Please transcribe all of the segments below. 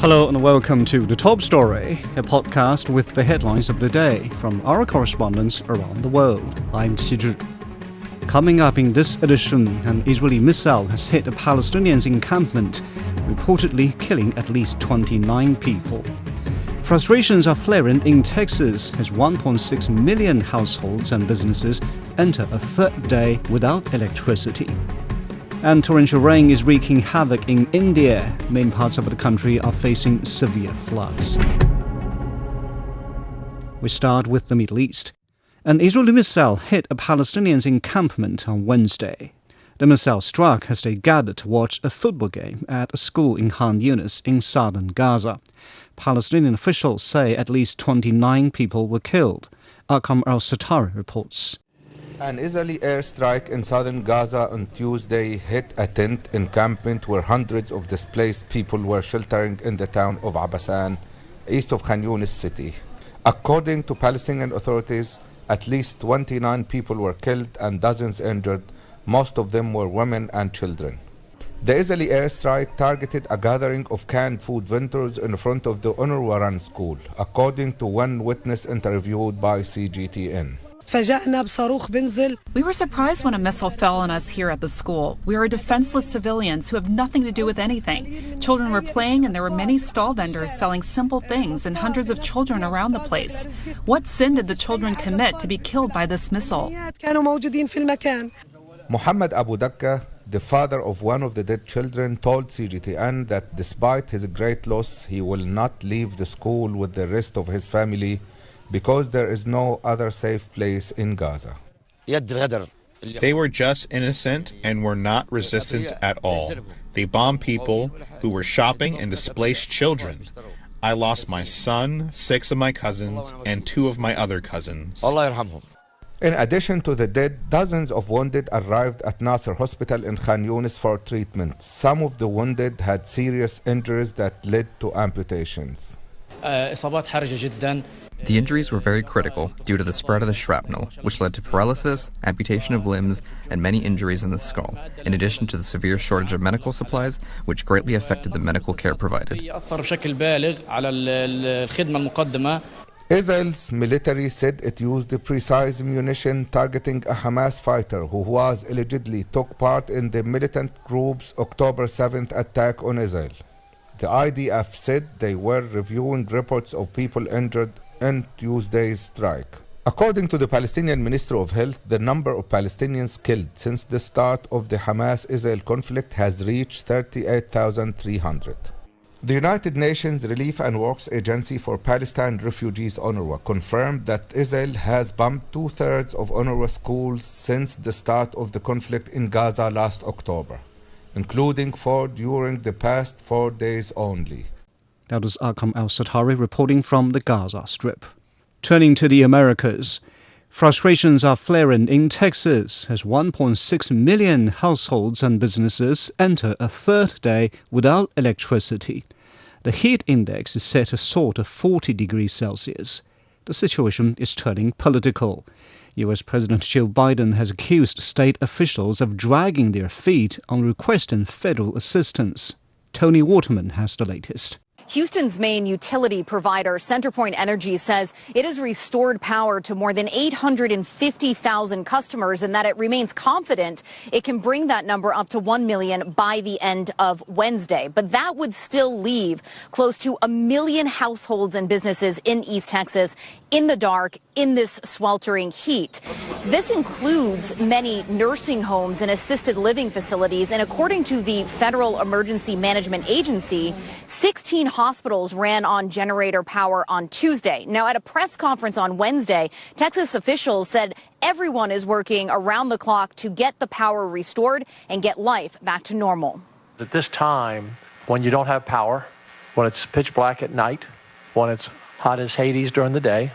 Hello and welcome to The Top Story, a podcast with the headlines of the day from our correspondents around the world. I'm Qizhi. Coming up in this edition, an Israeli missile has hit a Palestinians' encampment, reportedly killing at least 29 people. Frustrations are flaring in Texas as 1.6 million households and businesses enter a third day without electricity. And torrential rain is wreaking havoc in India. Main parts of the country are facing severe floods. We start with the Middle East. An Israeli missile hit a Palestinians' encampment on Wednesday. The missile struck as they gathered to watch a football game at a school in Khan Yunis in southern Gaza. Palestinian officials say at least 29 people were killed. Akram al-Satari reports. An Israeli airstrike in southern Gaza on Tuesday hit a tent encampment where hundreds of displaced people were sheltering in the town of Abbasan, east of Khan Yunis city. According to Palestinian authorities, at least 29 people were killed and dozens injured. Most of them were women and children. The Israeli airstrike targeted a gathering of canned food vendors in front of the UNRWA-run school, according to one witness interviewed by CGTN. We were surprised when a missile fell on us here at the school. We are defenseless civilians who have nothing to do with anything. Children were playing and there were many stall vendors selling simple things and hundreds of children around the place. What sin did the children commit to be killed by this missile? Muhammad Abu Dakka, the father of one of the dead children, told CGTN that despite his great loss, he will not leave the school with the rest of his family because there is no other safe place in Gaza. They were just innocent and were not resistant at all. They bombed people who were shopping and displaced children. I lost my son, 6 of my cousins, and 2 of my other cousins. In addition to the dead, dozens of wounded arrived at Nasser Hospital in Khan Yunis for treatment. Some of the wounded had serious injuries that led to amputations. The injuries were very critical due to the spread of the shrapnel, which led to paralysis, amputation of limbs, and many injuries in the skull, in addition to the severe shortage of medical supplies, which greatly affected the medical care provided. Israel's military said it used precise munition targeting a Hamas fighter who was allegedly took part in the militant group's October 7th attack on Israel. The IDF said they were reviewing reports of people injured in Tuesday's strike. According to the Palestinian Ministry of Health, the number of Palestinians killed since the start of the Hamas-Israel conflict has reached 38,300. The United Nations Relief and Works Agency for Palestine Refugees UNRWA confirmed that Israel has bombed 2/3 of UNRWA schools since the start of the conflict in Gaza last October, including 4 during the past 4 days only. That was Akram al-Satari reporting from the Gaza Strip. Turning to the Americas, frustrations are flaring in Texas as 1.6 million households and businesses enter a third day without electricity. The heat index is set to soar to 40 degrees Celsius. The situation is turning political. U.S. President Joe Biden has accused state officials of dragging their feet on requesting federal assistance. Tony Waterman has the latest. Houston's main utility provider, CenterPoint Energy, says it has restored power to more than 850,000 customers and that it remains confident it can bring that number up to 1 million by the end of Wednesday. But that would still leave close to 1 million households and businesses in East Texas in the dark in this sweltering heat. This includes many nursing homes and assisted living facilities. And according to the Federal Emergency Management Agency, 16 hospitals ran on generator power on Tuesday. Now, at a press conference on Wednesday, Texas officials said everyone is working around the clock to get the power restored and get life back to normal. At this time, when you don't have power, when it's pitch black at night, when it's hot as Hades during the day,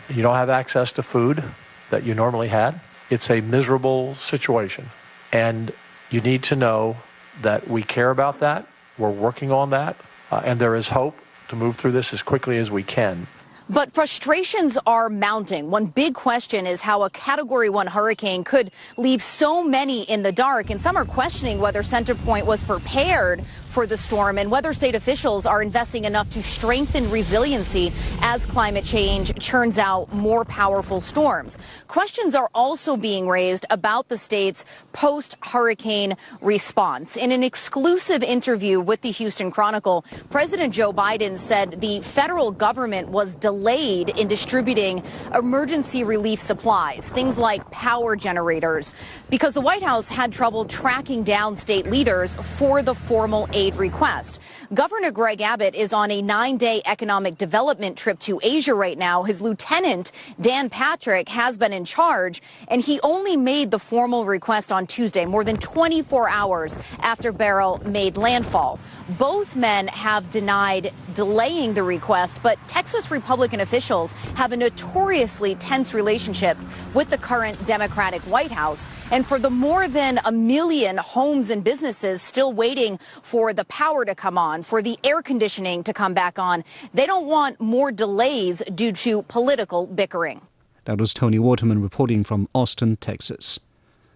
you don't have access to food that you normally had, it's a miserable situation. And you need to know that we care about that, we're working on that, and there is hope to move through this as quickly as we can. But frustrations are mounting. One big question is how a Category 1 hurricane could leave so many in the dark, and some are questioning whether CenterPoint was prepared for the storm, and weather state officials are investing enough to strengthen resiliency as climate change churns out more powerful storms. Questions are also being raised about the state's post-hurricane response. In an exclusive interview with the Houston Chronicle, President Joe Biden said the federal government was delayed in distributing emergency relief supplies, things like power generators, because the White House had trouble tracking down state leaders for the formal aid request. Governor Greg Abbott is on a 9-day economic development trip to Asia right now. His lieutenant, Dan Patrick, has been in charge, and he only made the formal request on Tuesday, more than 24 hours after Beryl made landfall. Both men have denied delaying the request, but Texas Republican officials have a notoriously tense relationship with the current Democratic White House. And for the more than 1 million homes and businesses still waiting for the power to come on, for the air conditioning to come back on, they don't want more delays due to political bickering. That was Tony Waterman reporting from Austin, Texas.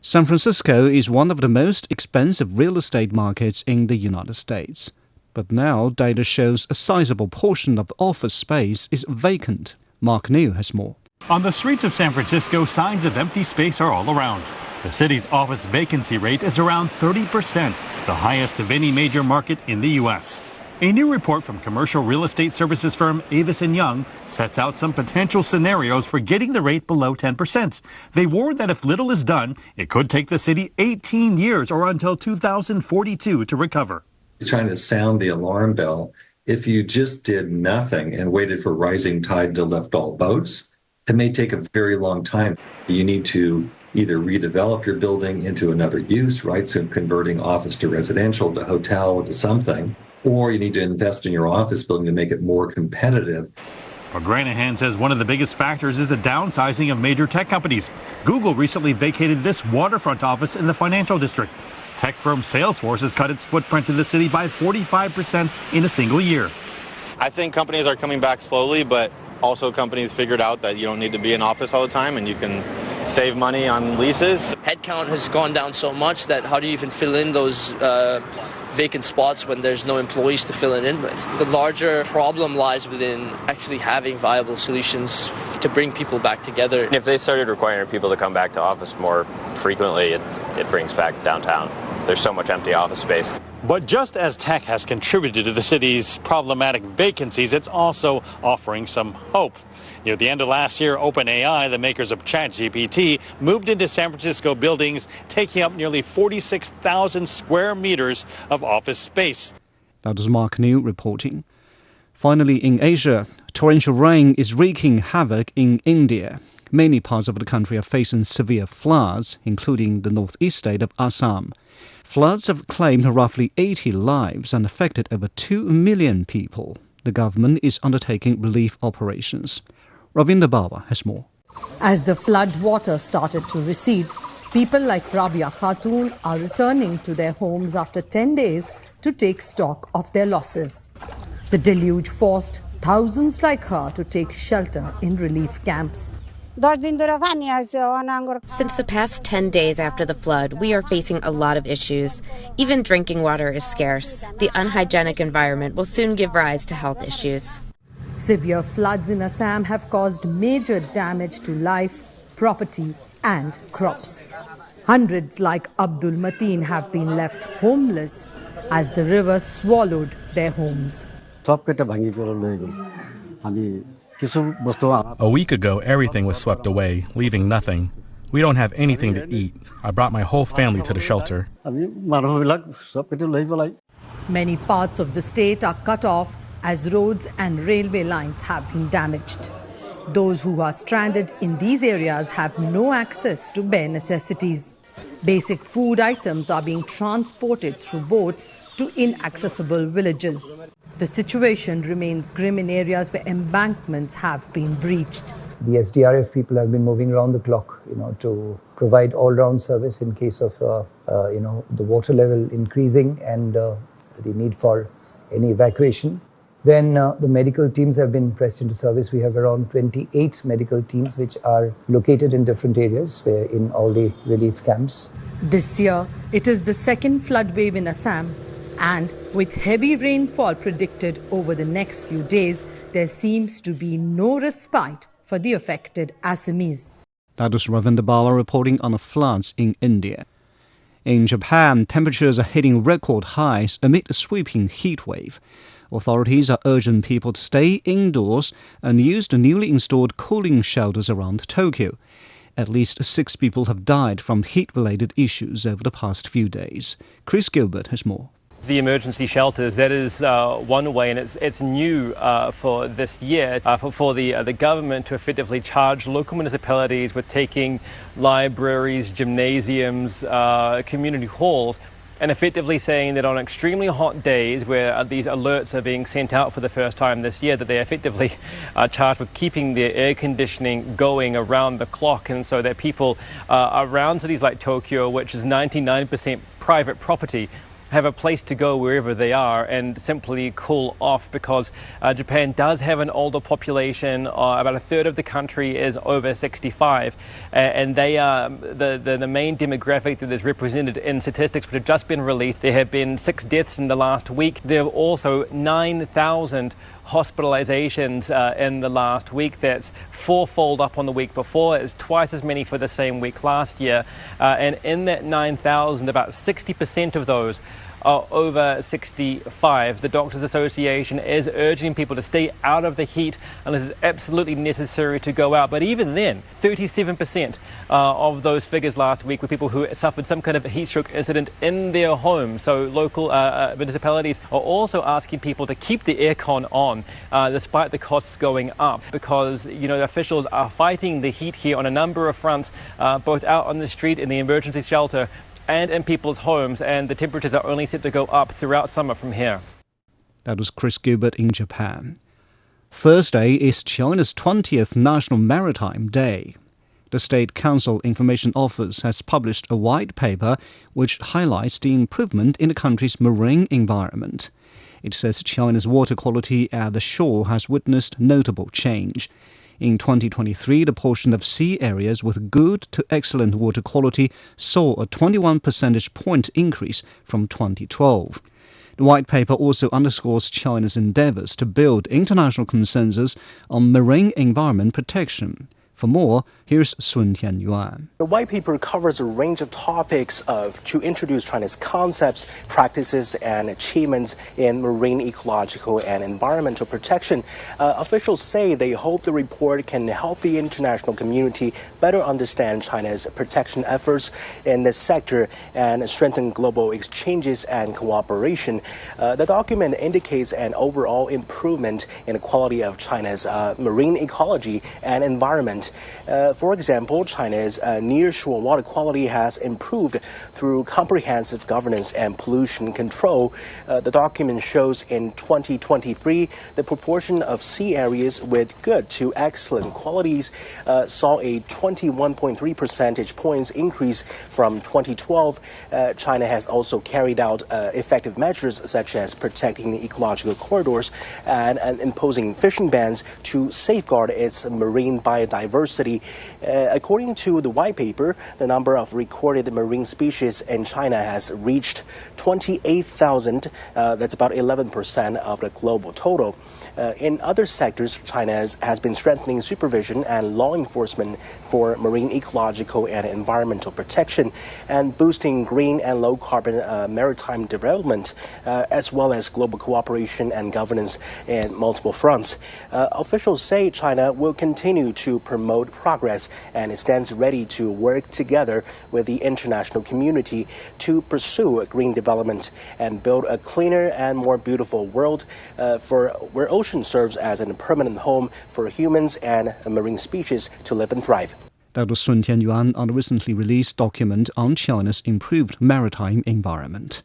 San Francisco is one of the most expensive real estate markets in the United States. But now data shows a sizable portion of the office space is vacant. Mark New has more. On the streets of San Francisco, signs of empty space are all around. The city's office vacancy rate is around 30%, the highest of any major market in the U.S. A new report from commercial real estate services firm Avis & Young sets out some potential scenarios for getting the rate below 10%. They warn that if little is done, it could take the city 18 years or until 2042 to recover. Trying to sound the alarm bell. If you just did nothing and waited for rising tide to lift all boats, it may take a very long time. You need to either redevelop your building into another use, right? So converting office to residential, to hotel, to something, or you need to invest in your office building to make it more competitive. Granahan says one of the biggest factors is the downsizing of major tech companies. Google recently vacated this waterfront office in the financial district. Tech firm Salesforce has cut its footprint in the city by 45% in a single year. I think companies are coming back slowly, but also companies figured out that you don't need to be in office all the time and you can save money on leases. Headcount has gone down so much that how do you even fill in those vacant spots when there's no employees to fill it in with? The larger problem lies within actually having viable solutions to bring people back together. If they started requiring people to come back to office more frequently, it brings back downtown. There's so much empty office space. But just as tech has contributed to the city's problematic vacancies, it's also offering some hope. Near the end of last year, OpenAI, the makers of ChatGPT, moved into San Francisco buildings, taking up nearly 46,000 square meters of office space. That was Mark New reporting. Finally, in Asia, torrential rain is wreaking havoc in India. Many parts of the country are facing severe floods, including the northeast state of Assam. Floods have claimed roughly 80 lives and affected over 2 million people. The government is undertaking relief operations. Ravinder Bawa has more. As the flood water started to recede, people like Rabia Khatun are returning to their homes after 10 days to take stock of their losses. The deluge forced thousands like her to take shelter in relief camps. Since the past 10 days after the flood, we are facing a lot of issues. Even drinking water is scarce. The unhygienic environment will soon give rise to health issues. Severe floods in Assam have caused major damage to life, property, and crops. Hundreds like Abdul Mateen have been left homeless as the river swallowed their homes. A week ago, everything was swept away, leaving nothing. We don't have anything to eat. I brought my whole family to the shelter. Many parts of the state are cut off as roads and railway lines have been damaged. Those who are stranded in these areas have no access to bare necessities. Basic food items are being transported through boats to inaccessible villages. The situation remains grim in areas where embankments have been breached. The SDRF people have been moving around the clock, to provide all-round service in case of, the water level increasing and the need for any evacuation. Then the medical teams have been pressed into service. We have around 28 medical teams which are located in different areas in all the relief camps. This year, it is the second flood wave in Assam. And with heavy rainfall predicted over the next few days, there seems to be no respite for the affected Assamese. That was Ravinder Bala reporting on the floods in India. In Japan, temperatures are hitting record highs amid a sweeping heat wave. Authorities are urging people to stay indoors and use the newly installed cooling shelters around Tokyo. At least 6 people have died from heat-related issues over the past few days. Chris Gilbert has more. The emergency shelters, that is one way, and it's new for this year for the government to effectively charge local municipalities with taking libraries, gymnasiums, community halls, and effectively saying that on extremely hot days where these alerts are being sent out for the first time this year, that they effectively are charged with keeping their air conditioning going around the clock, and so that people around cities like Tokyo, which is 99% private property, have a place to go wherever they are and simply cool off, because Japan does have an older population. About a third of the country is over 65, and they are the main demographic that is represented in statistics which have just been released. There have been 6 deaths in the last week. There are also 9,000 hospitalizations in the last week. That's 4-fold up on the week before. It's twice as many for the same week last year. And in that 9,000, about 60% of those are over 65. The Doctors Association is urging people to stay out of the heat unless it's absolutely necessary to go out. But even then, 37% of those figures last week were people who suffered some kind of heat stroke incident in their home. So local municipalities are also asking people to keep the aircon on despite the costs going up, because officials are fighting the heat here on a number of fronts, both out on the street in the emergency shelter and in people's homes, and the temperatures are only set to go up throughout summer from here. That was Chris Gilbert in Japan. Thursday is China's 20th National Maritime Day. The State Council Information Office has published a white paper which highlights the improvement in the country's marine environment. It says China's water quality at the shore has witnessed notable change. In 2023, the portion of sea areas with good to excellent water quality saw a 21 percentage point increase from 2012. The white paper also underscores China's endeavors to build international consensus on marine environment protection. For more, here's Sun Tianyuan. The white paper covers a range of topics to introduce China's concepts, practices, and achievements in marine ecological and environmental protection. Officials say they hope the report can help the international community better understand China's protection efforts in this sector and strengthen global exchanges and cooperation. The document indicates an overall improvement in the quality of China's marine ecology and environment. For example, China's nearshore water quality has improved through comprehensive governance and pollution control. The document shows in 2023, the proportion of sea areas with good to excellent qualities saw a 21.3 percentage points increase from 2012. China has also carried out effective measures such as protecting the ecological corridors and imposing fishing bans to safeguard its marine biodiversity. According to the white paper, the number of recorded marine species in China has reached 28,000. That's about 11% of the global total. In other sectors, China has been strengthening supervision and law enforcement for marine ecological and environmental protection and boosting green and low-carbon maritime development, as well as global cooperation and governance in multiple fronts. Officials say China will continue to promote progress, and it stands ready to work together with the international community to pursue green development and build a cleaner and more beautiful world where ocean serves as a permanent home for humans and marine species to live and thrive. That was Sun Tianyuan on a recently released document on China's improved maritime environment.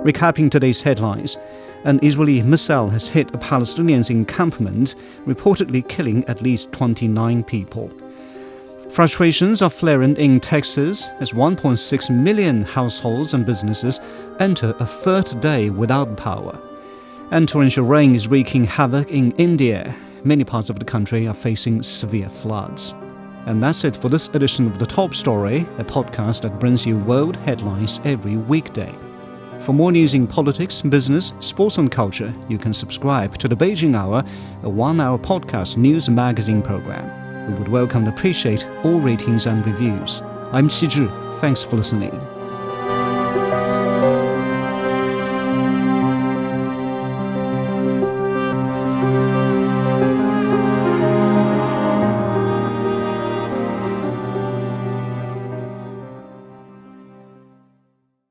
Recapping today's headlines, an Israeli missile has hit a Palestinian encampment, reportedly killing at least 29 people. Frustrations are flaring in Texas as 1.6 million households and businesses enter a third day without power. And torrential rain is wreaking havoc in India. Many parts of the country are facing severe floods. And that's it for this edition of The Top Story, a podcast that brings you world headlines every weekday. For more news in politics, business, sports and culture, you can subscribe to the Beijing Hour, a one-hour podcast news magazine program. We would welcome and appreciate all ratings and reviews. I'm Xi Zhi. Thanks for listening.